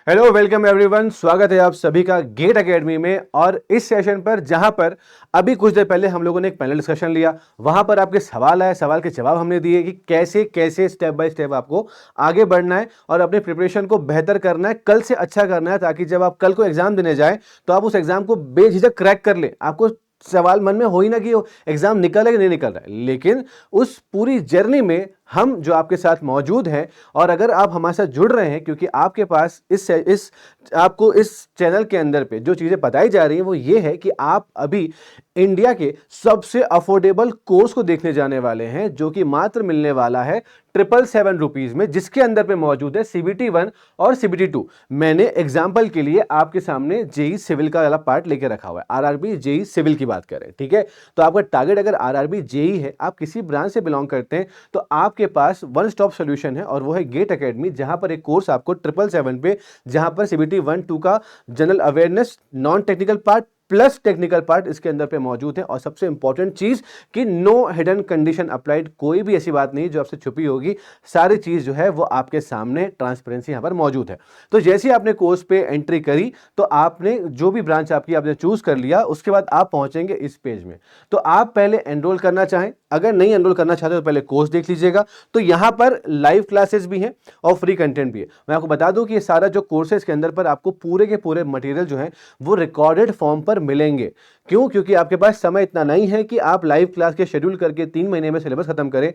Hello welcome everyone, स्वागत है आप सभी का गेट एकेडमी में। और इस सेशन पर जहां पर अभी कुछ देर पहले हम लोगों ने एक पैनल डिस्कशन लिया, वहां पर आपके सवाल आए, सवाल के जवाब हमने दिए कि कैसे कैसे स्टेप बाय स्टेप आपको आगे बढ़ना है और अपने प्रिपरेशन को बेहतर करना है, कल से अच्छा करना है, ताकि जब आप कल को एग्जाम देने जाए तो आप उस एग्जाम को बेझिझक क्रैक कर ले। आपको सवाल मन में हो ही ना कि एग्जाम निकल है कि नहीं निकल रहा है, लेकिन उस पूरी जर्नी में हम जो आपके साथ मौजूद हैं। और अगर आप हमारे साथ जुड़ रहे हैं, क्योंकि आपके पास इस आपको इस चैनल के अंदर पे जो चीजें बताई जा रही हैं वो ये है कि आप अभी इंडिया के सबसे अफोर्डेबल कोर्स को देखने जाने वाले हैं, जो कि मात्र मिलने वाला है 777 रुपीज में, जिसके अंदर पे मौजूद है CBT 1 और CBT 2। मैंने एग्जाम्पल के लिए आपके सामने जेई सिविल का वाला पार्ट लेके रखा हुआ है। आरआरबी जेई सिविल की बात करें, ठीक है, तो आपका टारगेट अगर आरआरबी जेई है, आप किसी ब्रांच से बिलोंग करते हैं, तो आपके पास वन स्टॉप सॉल्यूशन है और वो है गेट एकेडमी, जहां पर एक कोर्स आपको 777 पे, जहां पर CBT 1-2 का general awareness, non technical part plus technical part इसके अंदर पे मौजूद है। और सबसे इंपॉर्टेंट चीज कि नो हिडन कंडीशन अप्लाइड, कोई भी ऐसी बात नहीं जो आपसे छुपी होगी, सारी चीज जो है वो आपके सामने ट्रांसपेरेंसी यहां पर मौजूद है। तो जैसे ही आपने कोर्स पे एंट्री करी, तो आपने जो भी ब्रांच आपकी आपने चूज कर लिया, उसके बाद आप पहुंचेंगे इस पेज में। तो आप पहले एनरोल करना चाहें, अगर नहीं एनरोल करना चाहते तो पहले कोर्स देख लीजिएगा। तो यहां पर लाइव क्लासेस भी हैं और फ्री कंटेंट भी है। मैं आपको बता दूं कि ये सारा जो कोर्स है, इसके अंदर पर आपको पूरे के पूरे मटेरियल जो है वो रिकॉर्डेड फॉर्म पर मिलेंगे। क्यों? क्योंकि आपके पास समय इतना नहीं है कि आप लाइव क्लास के शेड्यूल करके 3 महीने में सिलेबस खत्म करें।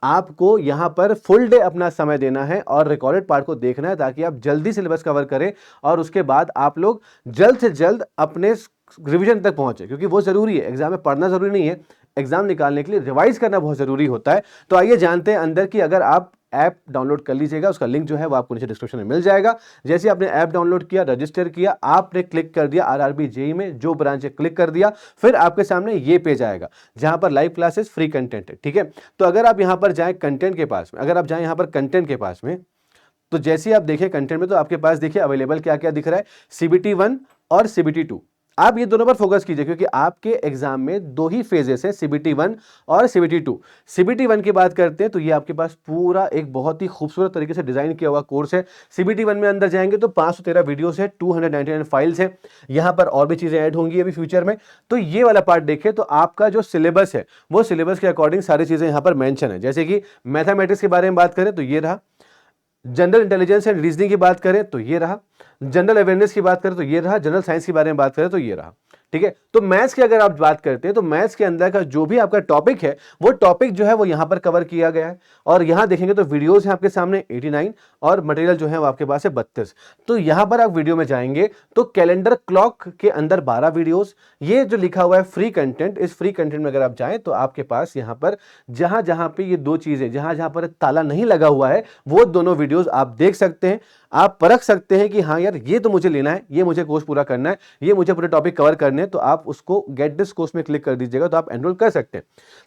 आपको यहां पर फुल डे अपना समय देना है और रिकॉर्डेड पार्ट को देखना है, ताकि आप जल्दी सिलेबस कवर करें और उसके बाद आप लोग जल्द से जल्द अपने रिवीजन तक पहुंचे। क्योंकि वो जरूरी है, एग्जाम में पढ़ना जरूरी नहीं है, एग्जाम निकालने के लिए रिवाइज करना बहुत जरूरी होता है। तो आइए जानते हैं अंदर की। अगर आप ऐप डाउनलोड कर लीजिएगा, उसका लिंक जो है वो आपको नीचे डिस्क्रिप्शन में मिल जाएगा। जैसे आपने ऐप डाउनलोड किया, रजिस्टर किया, आपने क्लिक कर दिया आरआरबी जेई में जो ब्रांच है, क्लिक कर दिया, फिर आपके सामने ये पेज आएगा जहां पर लाइव क्लासेस, फ्री कंटेंट है, ठीक है। तो अगर आप यहां पर जाएं कंटेंट के पास में, अगर आप जाएं यहां पर कंटेंट के पास में, तो जैसे ही आप देखें कंटेंट में, तो आपके पास देखिए अवेलेबल क्या क्या दिख रहा है, CBT 1 और CBT 2। आप ये दोनों पर फोकस कीजिए, क्योंकि आपके एग्जाम में 2 ही फेजेस हैं, CBT 1 और CBT 2। CBT 1 की बात करते हैं तो ये आपके पास पूरा एक बहुत ही खूबसूरत तरीके से डिजाइन किया हुआ कोर्स है। CBT 1 में अंदर जाएंगे तो 513 वीडियोस है, 299 फाइल्स है। यहां पर और भी चीजें ऐड होंगी अभी फ्यूचर में। तो ये वाला पार्ट देखें तो आपका जो सिलेबस है वो सिलेबस के अकॉर्डिंग सारी चीजें यहां पर मेंशन है। जैसे कि मैथमेटिक्स के बारे में बात करें तो ये रहा, जनरल इंटेलिजेंस एंड रीजनिंग की बात करें तो ये रहा, जनरल अवेयरनेस की बात करें तो ये रहा, जनरल साइंस के बारे में बात करें तो ये रहा, ठीक है। तो मैथ्स की अगर आप बात करते हैं तो मैथ्स के अंदर का जो भी आपका टॉपिक है वो टॉपिक जो है वो यहां पर कवर किया गया है। और यहां देखेंगे तो वीडियोस हैं आपके सामने 89 और मटेरियल जो है वो आपके पास है 32। तो यहां पर आप वीडियो में जाएंगे तो कैलेंडर क्लॉक के अंदर 12 वीडियोस, ये जो लिखा हुआ है फ्री कंटेंट, इस फ्री कंटेंट में अगर आप जाएं तो आपके पास यहां पर जहां जहां पे ये दो चीजें, जहां जहां पर ताला नहीं लगा हुआ है, वो दोनों वीडियोस आप देख सकते हैं। आप परख सकते हैं कि हाँ यार ये तो मुझे लेना है, ये मुझे कोर्स पूरा करना है, ये मुझे पूरे टॉपिक कवर करने हैं, तो आप उसको गेट दिस कोर्स में क्लिक कर दीजिएगा तो आप एनरोल कर सकते हैं।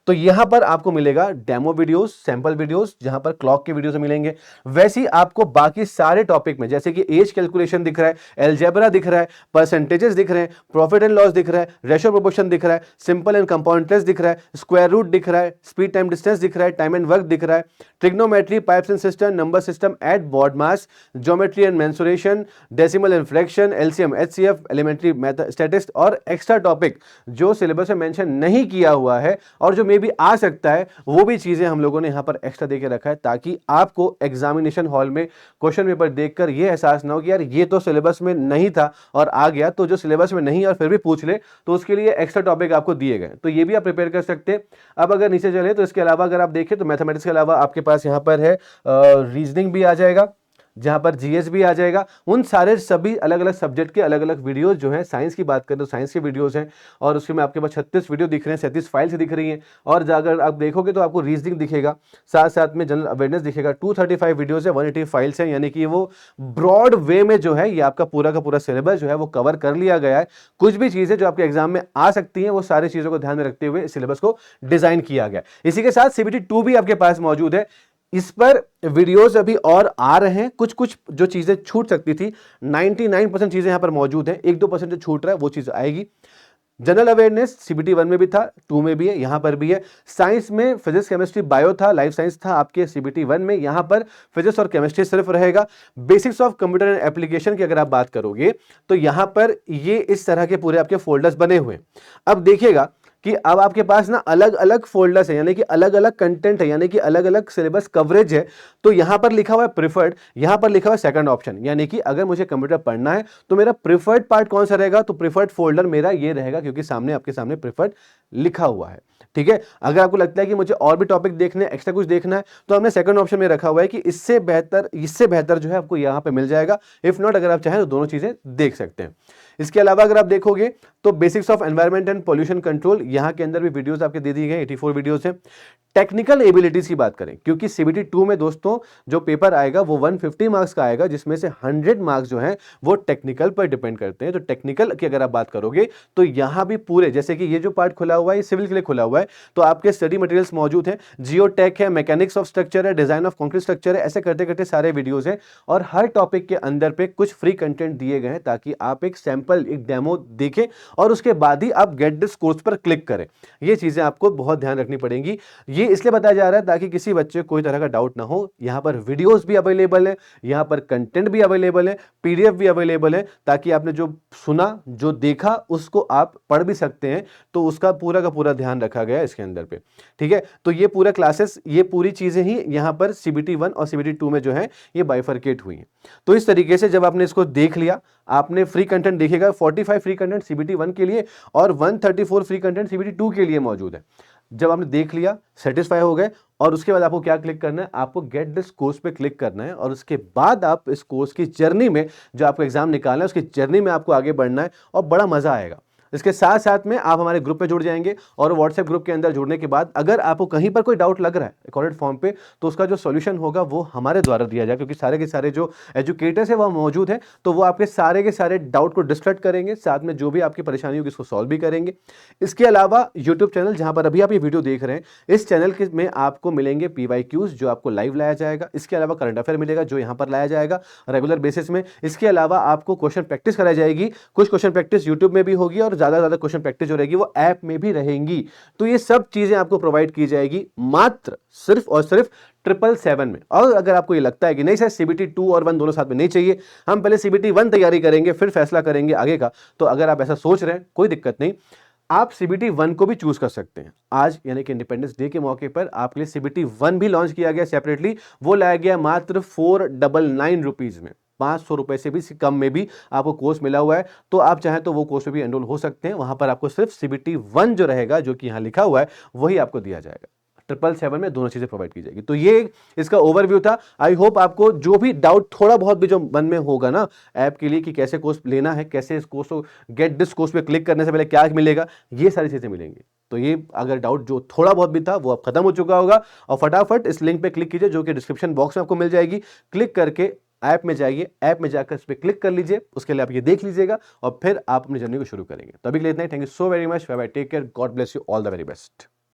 तो यहां पर आपको मिलेगा डेमो वीडियोस, सैंपल वीडियोस, जहां पर क्लॉक के वीडियोस मिलेंगे। वैसे ही आपको बाकी सारे टॉपिक में, जैसे कि एज कैलकुलेशन दिख रहा है, अलजेब्रा दिख रहा है, परसेंटेजेस दिख रहे हैं, प्रॉफिट एंड लॉस दिख रहा है, रेशियो प्रोपोर्शन दिख रहा है, सिंपल एंड कंपाउंड इंटरेस्ट दिख रहा है, स्क्वायर रूट दिख रहा है, स्पीड टाइम डिस्टेंस दिख रहा है, टाइम एंड वर्क दिख रहा है, trigonometry, pipes and cistern, number system at BODMAS, geometry and mensuration, decimal and fraction, LCM, HCF, elementary statistics और एक्स्ट्रा टॉपिक जो सिलेबस में मेंशन नहीं किया हुआ है और जो मे भी आ सकता है, वो भी चीजें हम लोगों ने यहां पर एक्स्ट्रा देके रखा है, ताकि आपको एग्जामिनेशन हॉल में क्वेश्चन पेपर देखकर ये एहसास ना हो कि यार ये तो सिलेबस में नहीं था और आ गया। तो जो सिलेबस में नहीं और फिर भी पूछ ले, तो उसके लिए एक्स्ट्रा टॉपिक आपको दिए गए, तो ये भी आप प्रिपेयर कर सकते हैं। अब अगर नीचे चले तो इसके अलावा अगर आप देखें तो मैथमेटिक्स के अलावा आपके पास यहां पर है रीजनिंग भी आ जाएगा, जहां पर जीएस भी आ जाएगा। उन सारे सभी अलग अलग सब्जेक्ट के अलग अलग वीडियोस जो हैं, साइंस की बात करें तो साइंस के वीडियोस हैं और उसके में आपके पास 36 वीडियो दिख रहे हैं, 37 फाइल्स दिख रही हैं। और अगर आप देखोगे तो आपको रीजनिंग दिखेगा, साथ साथ में जनरल अवेयरनेस दिखेगा। 235 वीडियोस है, 180 फाइल्स हैं, यानी कि वो ब्रॉड वे में जो है ये आपका पूरा का पूरा सिलेबस जो है वो कवर कर लिया गया है। कुछ भी चीजें जो आपके एग्जाम में आ सकती हैं, वो सारी चीजों को ध्यान में रखते हुए सिलेबस को डिजाइन किया गया। इसी के साथ CBT 2 भी आपके पास मौजूद है। इस पर वीडियोस अभी और आ रहे हैं, कुछ कुछ जो चीजें छूट सकती थी, 99% चीजें यहां पर मौजूद हैं, 1-2% जो छूट रहा है वो चीज आएगी। जनरल अवेयरनेस सीबीटी 1 में भी था, 2 में भी है, यहां पर भी है। साइंस में फिजिक्स केमिस्ट्री बायो था, लाइफ साइंस था आपके सीबीटी 1 में, यहां पर फिजिक्स और केमिस्ट्री सिर्फ रहेगा। Basics of computer and application की अगर आप बात करोगे तो यहां पर ये इस तरह के पूरे आपके फोल्डर्स बने हुए हैं। अब देखिएगा कि अब आपके पास ना अलग अलग फोल्डर्स है, यानी कि अलग अलग कंटेंट है, यानी कि अलग अलग सिलेबस कवरेज है। तो यहां पर लिखा हुआ है प्रिफर्ड, यहां पर लिखा हुआ है सेकंड ऑप्शन, यानी कि अगर मुझे कंप्यूटर पढ़ना है तो मेरा प्रिफर्ड पार्ट कौन सा रहेगा, तो प्रिफर्ड फोल्डर मेरा ये रहेगा, क्योंकि सामने आपके सामने प्रिफर्ड लिखा हुआ है। ठीक है, अगर आपको लगता है कि मुझे और भी टॉपिक देखने, एक्स्ट्रा कुछ देखना है, तो हमने सेकंड ऑप्शन में रखा हुआ है कि इससे बेहतर जो है आपको यहां पे मिल जाएगा। इफ नॉट, अगर आप चाहें तो दोनों चीजें देख सकते हैं। इसके अलावा अगर आप देखोगे तो basics of environment and pollution control, यहां के अंदर भी वीडियोस आपके दे दी गए, 84 वीडियोस हैं। टेक्निकल एबिलिटीज की बात करें, क्योंकि सीबीटी 2 में दोस्तों जो पेपर आएगा वो 150 मार्क्स का आएगा, जिसमें से 100 मार्क्स जो हैं वो टेक्निकल पर डिपेंड करते हैं। तो टेक्निकल की अगर आप बात करोगे तो यहां भी पूरे, जैसे कि ये जो पार्ट खुला हुआ है ये सिविल के लिए खुला हुआ है, तो आपके स्टडी मटेरियल्स मौजूद हैं, जियोटेक है, मैकेनिक्स ऑफ स्ट्रक्चर है, डिजाइन ऑफ कॉन्क्रीट स्ट्रक्चर है, ऐसे करते करते सारे वीडियोज हैं। और हर टॉपिक के अंदर पे कुछ फ्री कंटेंट दिए गए हैं ताकि आप एक सैंपल, एक डेमो देखें और उसके बाद ही आप गेट दिस कोर्स पर क्लिक करें। ये चीजें आपको बहुत ध्यान रखनी पड़ेंगी। ये इसलिए बताया जा रहा है ताकि किसी बच्चे को कोई तरह का डाउट ना हो। यहां पर वीडियोस भी अवेलेबल है, यहां पर कंटेंट भी अवेलेबल है, पीडीएफ भी अवेलेबल है, ताकि आपने जो सुना, जो देखा, उसको आप पढ़ भी सकते हैं। तो उसका पूरा का पूरा ध्यान रखा गया है इसके अंदर पे। ठीक है, तो ये पूरा क्लासेस, ये पूरी चीजें ही यहां पर सीबीटी 1 और सीबीटी 2 में जो है ये बाइफरकेट हुई हैं। तो इस तरीके से जब आपने इसको देख लिया, आपने फ्री कंटेंट देखेगा, 45 फ्री कंटेंट सीबीटी 1 के लिए और 134 फ्री कंटेंट सीबीटी 2 के लिए मौजूद है। जब आपने देख लिया, सेटिस्फाई हो गए, और उसके बाद आपको क्या क्लिक करना है, आपको गेट दिस कोर्स पे क्लिक करना है। और उसके बाद आप इस कोर्स की जर्नी में, जो आपको एग्जाम निकालना है उसकी जर्नी में आपको आगे बढ़ना है और बड़ा मजा आएगा। इसके साथ साथ में आप हमारे ग्रुप में जुड़ जाएंगे और व्हाट्सएप ग्रुप के अंदर जुड़ने के बाद अगर आपको कहीं पर कोई डाउट लग रहा है अकॉर्डेड फॉर्म पे, तो उसका जो सॉल्यूशन होगा वो हमारे द्वारा दिया जाएगा, क्योंकि सारे के सारे जो एजुकेटर्स है वो मौजूद है। तो वो आपके सारे के सारे डाउट को डिस्कस करेंगे, साथ में जो भी आपकी परेशानी होगी उसको सॉल्व भी करेंगे। इसके अलावा यूट्यूब चैनल, जहां पर अभी आप ये वीडियो देख रहे हैं, इस चैनल में आपको मिलेंगे PYQs जो आपको लाइव लाया जाएगा। इसके अलावा करंट अफेयर मिलेगा जो यहाँ पर लाया जाएगा रेगुलर बेसिस में। इसके अलावा आपको क्वेश्चन प्रैक्टिस कराई जाएगी, कुछ क्वेश्चन प्रैक्टिस यूट्यूब में भी होगी और ज्यादा ज्यादा क्वेश्चन प्रैक्टिस जो रहेगी वो ऐप में भी रहेंगी। तो ये सब चीजें आपको प्रोवाइड की जाएगी मात्र सिर्फ और सिर्फ 777 में। और अगर आपको ये लगता है कि नहीं सर सीबीटी 2 और 1 दोनों साथ में नहीं चाहिए, हम पहले सीबीटी 1 तैयारी करेंगे फिर फैसला करेंगे आगे का, तो अगर आप ऐसा सोच रहे हैं कोई दिक्कत नहीं, आप सीबीटी 1 को भी चूज कर सकते हैं। आज यानी कि इंडिपेंडेंस डे के मौके पर आपके लिए सीबीटी 1 भी लॉन्च किया गया सेपरेटली। वो लाया गया मात्र 499 रुपीज में, 500 रुपए से भी कम में भी आपको कोर्स मिला हुआ है। तो आप चाहें तो वो कोर्स में भी एनरोल हो सकते हैं। वहां पर आपको सिर्फ सीबीटी 1 जो रहेगा, जो कि यहां लिखा हुआ है, वही आपको दिया जाएगा। 777 में दोनों चीजें प्रोवाइड की जाएगी। तो ये इसका ओवरव्यू था। आई होप आपको जो भी डाउट थोड़ा बहुत भी जो मन में होगा ना ऐप के लिए कि कैसे कोर्स लेना है, कैसे इस कोर्स को गेट दिस कोर्स पे क्लिक करने से पहले क्या मिलेगा, ये सारी चीजें मिलेंगी। तो ये अगर डाउट जो थोड़ा बहुत भी था वो अब खत्म हो चुका होगा। और फटाफट इस लिंक पे क्लिक कीजिए जो कि डिस्क्रिप्शन बॉक्स में आपको मिल जाएगी। क्लिक करके ऐप में जाइए, ऐप में जाकर इस पर क्लिक कर लीजिए, उसके लिए आप ये देख लीजिएगा और फिर आप अपनी जर्नी को शुरू करेंगे। तो अभी के लिए इतना ही। Thank you so very much, bye bye, take care, God bless you, all the very best.